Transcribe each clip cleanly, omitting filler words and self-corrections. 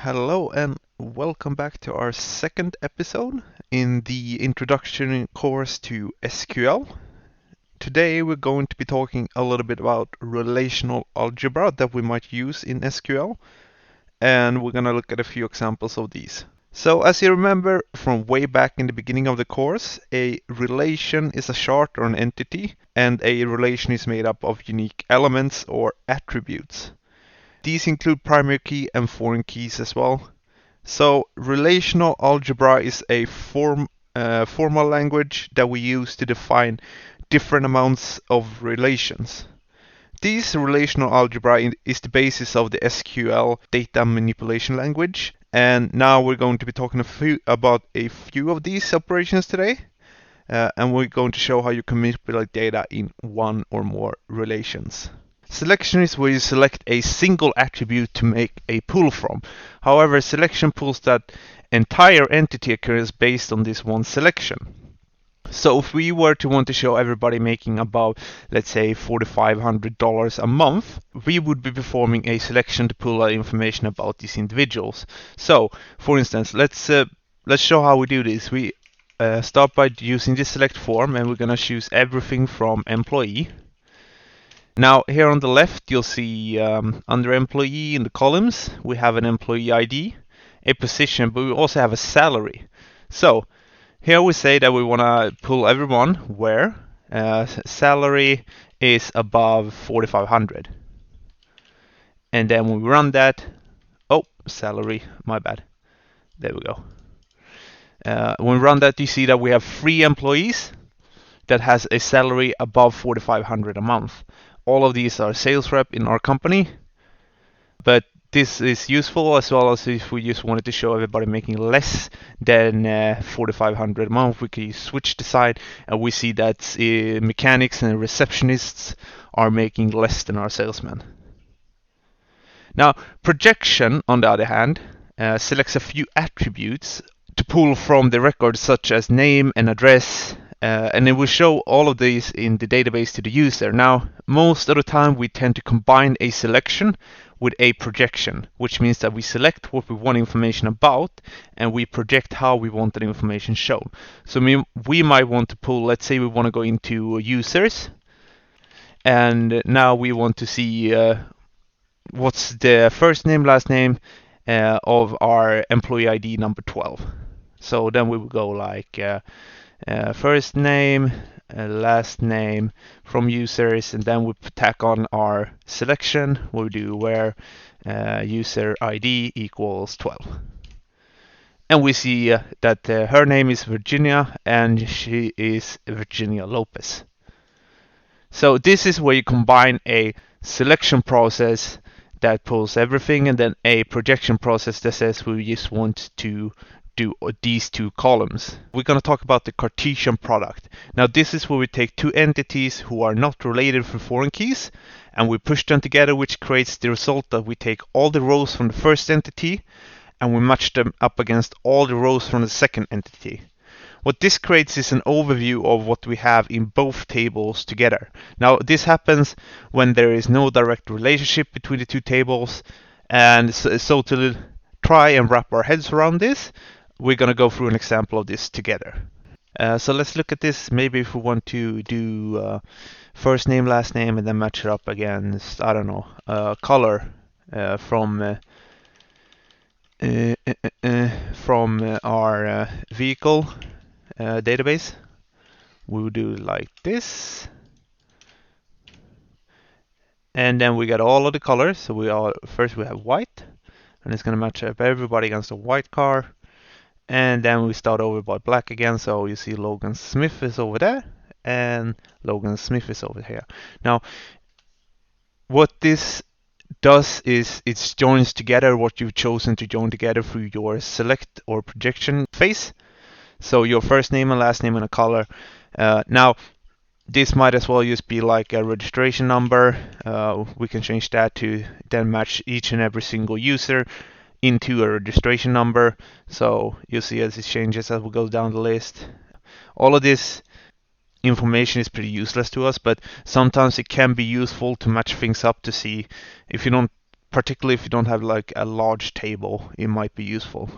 Hello and welcome back to our second episode in the introduction course to SQL. Today we're going to be talking a little bit about relational algebra that we might use in SQL, and we're going to look at a few examples of these. So as you remember from way back in the beginning of the course, a relation is a chart or an entity, and a relation is made up of unique elements or attributes. These include primary key and foreign keys as well. So relational algebra is a formal language that we use to define different amounts of relations. This relational algebra is the basis of the SQL data manipulation language, and now we're going to be talking about a few of these operations today, and we're going to show how you can manipulate data in one or more relations. Selection is where you select a single attribute to make a pool from. However, selection pools that entire entity occurs based on this one selection. So if we were to want to show everybody making about, let's say, $4,500 a month, we would be performing a selection to pull out information about these individuals. So, for instance, let's show how we do this. We start by using the select form, and we're going to choose everything from employee. Now here on the left you'll see under employee in the columns we have an employee ID, a position, but we also have a salary. So here we say that we want to pull everyone where salary is above 4,500. And then when we run that, salary, my bad. There we go. When we run that, you see that we have 3 employees that has a salary above 4,500 a month. All of these are sales rep in our company, but this is useful as well as if we just wanted to show everybody making less than 4,500 a month. We can switch the side and we see that mechanics and receptionists are making less than our salesmen. Now, projection, on the other hand, selects a few attributes to pull from the record, such as name and address, and it will show all of these in the database to the user. Now, most of the time we tend to combine a selection with a projection, which means that we select what we want information about and we project how we want that information shown. So we might want to pull, let's say we want to go into users, and now we want to see what's the first name, last name of our employee ID number 12. So then we will go like first name, last name from users, and then we tack on our selection. We'll do where user ID equals 12. And we see that her name is Virginia and she is Virginia Lopez. So this is where you combine a selection process that pulls everything and then a projection process that says we just want to do these 2 columns. We're going to talk about the Cartesian product. Now this is where we take 2 entities who are not related for foreign keys and we push them together, which creates the result that we take all the rows from the first entity and we match them up against all the rows from the second entity. What this creates is an overview of what we have in both tables together. Now this happens when there is no direct relationship between the 2 tables, and so to try and wrap our heads around this, we're going to go through an example of this together. So let's look at this. Maybe if we want to do first name, last name, and then match it up against, I don't know, color from our vehicle database. We will do like this. And then we got all of the colors. So first we have white, and it's going to match up everybody against a white car. And then we start over by black again, so you see Logan Smith is over there, and Logan Smith is over here. Now, what this does is it joins together what you've chosen to join together through your select or projection phase. So your first name and last name and a color. Now, this might as well just be like a registration number. We can change that to then match each and every single user into a registration number. So you'll see as it changes as we go down the list. All of this information is pretty useless to us, but sometimes it can be useful to match things up to see if you don't particularly if you don't have like a large table, it might be useful.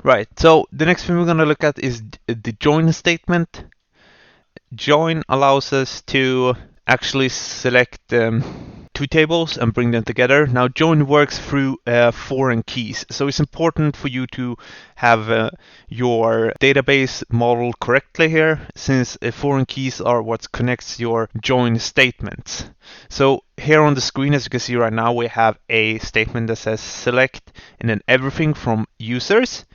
Right, so the next thing we're going to look at is the join statement. Join allows us to actually select two tables and bring them together. Now join works through foreign keys, so it's important for you to have your database modeled correctly here, since foreign keys are what connects your join statements. So here on the screen, as you can see right now, we have a statement that says select and then everything from users,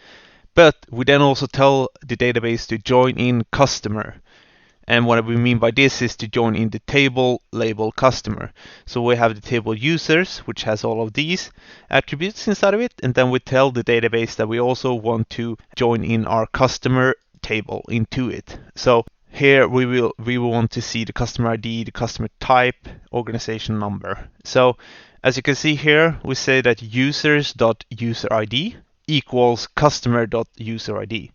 but we then also tell the database to join in customer. And what we mean by this is to join in the table label customer. So we have the table users, which has all of these attributes inside of it, and then we tell the database that we also want to join in our customer table into it. So here we will want to see the customer ID, the customer type, organization number. So as you can see here, we say that users.userid equals customer.userid.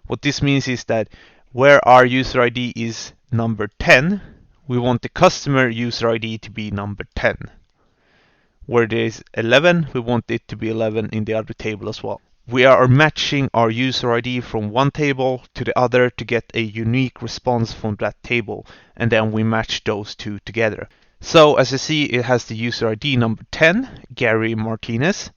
What this means is that where our user ID is number 10, we want the customer user ID to be number 10. Where there is 11, we want it to be 11 in the other table as well. We are matching our user ID from one table to the other to get a unique response from that table, and then we match those two together. So as you see, it has the user ID number 10, Gary Martinez,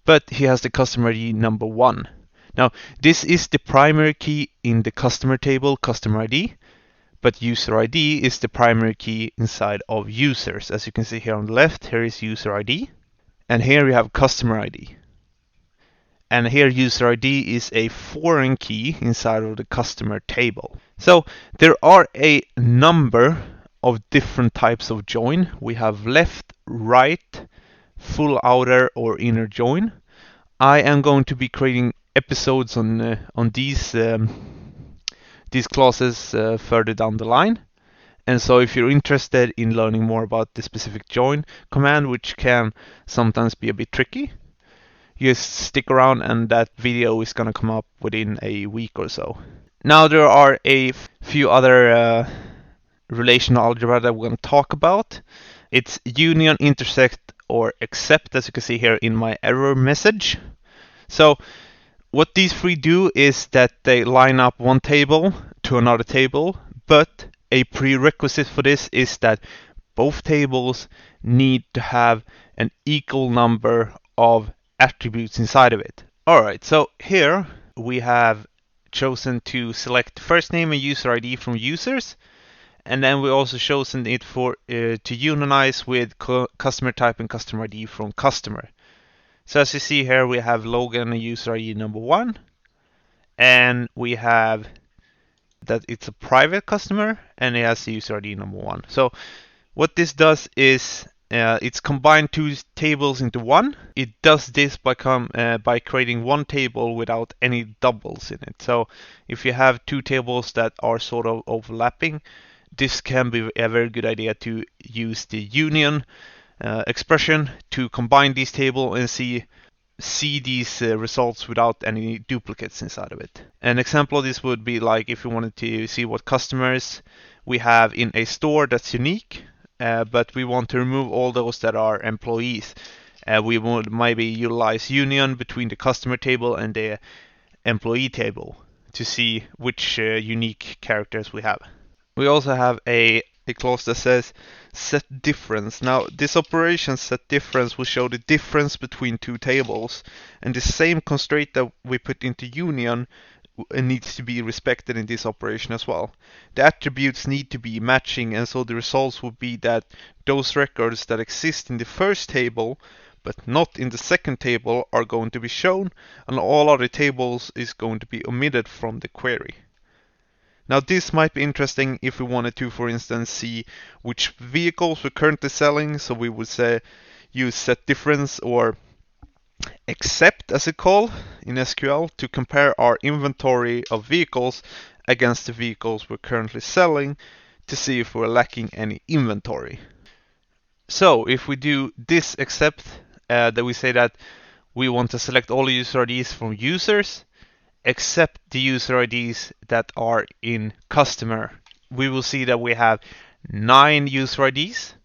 but he has the customer ID number 1. Now, this is the primary key in the customer table, customer ID, but user ID is the primary key inside of users. As you can see here on the left, here is user ID, and here we have customer ID. And here user ID is a foreign key inside of the customer table. So there are a number of different types of join. We have left, right, full outer or inner join. I am going to be creating episodes on these classes further down the line. And so if you're interested in learning more about the specific join command, which can sometimes be a bit tricky, just stick around and that video is going to come up within a week or so. Now there are a few other relational algebra that we're going to talk about. It's union, intersect, or except, as you can see here in my error message. So what these three do is that they line up one table to another table, but a prerequisite for this is that both tables need to have an equal number of attributes inside of it. Alright, so here we have chosen to select first name and user ID from users, and then we also chosen it for to unionize with customer type and customer ID from customer. So as you see here, we have Logan and user ID number 1, and we have that it's a private customer, and it has the user ID number 1. So what this does is it's combined two tables into one. It does this by creating one table without any doubles in it. So if you have two tables that are sort of overlapping, this can be a very good idea to use the union expression to combine these tables and see these results without any duplicates inside of it. An example of this would be like if you wanted to see what customers we have in a store that's unique, but we want to remove all those that are employees. We would maybe utilize union between the customer table and the employee table to see which unique characters we have. We also have a clause that says set difference. Now this operation set difference will show the difference between two tables, and the same constraint that we put into union needs to be respected in this operation as well. The attributes need to be matching, and so the results will be that those records that exist in the first table but not in the second table are going to be shown, and all other tables is going to be omitted from the query. Now this might be interesting if we wanted to, for instance, see which vehicles we're currently selling. So we would say use set difference or except as a call in SQL to compare our inventory of vehicles against the vehicles we're currently selling to see if we're lacking any inventory. So if we do this except, that we say that we want to select all user IDs from users, except the user IDs that are in customer, we will see that we have 9 user IDs,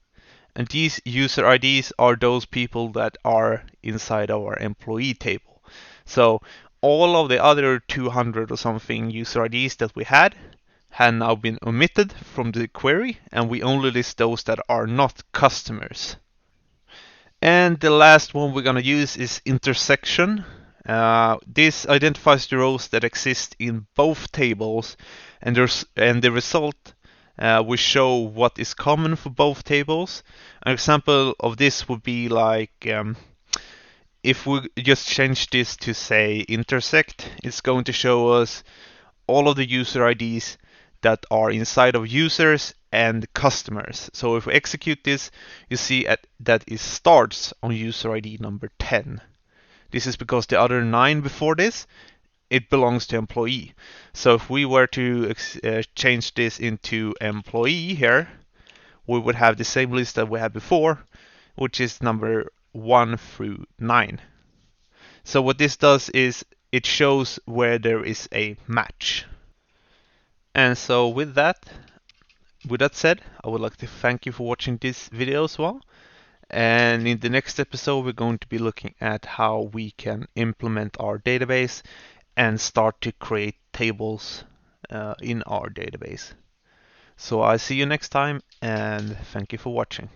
And these user IDs are those people that are inside our employee table. So all of the other 200 or something user IDs that we had now been omitted from the query, and we only list those that are not customers. And the last one we're going to use is intersection. This identifies the rows that exist in both tables, and the result will show what is common for both tables. An example of this would be like if we just change this to say intersect, it's going to show us all of the user IDs that are inside of users and customers. So if we execute this, you see that it starts on user ID number 10. This is because the other 9 before this, it belongs to employee. So if we were to change this into employee here, we would have the same list that we had before, which is number 1 through 9. So what this does is it shows where there is a match. And so with that said, I would like to thank you for watching this video as well. And in the next episode, we're going to be looking at how we can implement our database and start to create tables in our database. So I'll see you next time, and thank you for watching.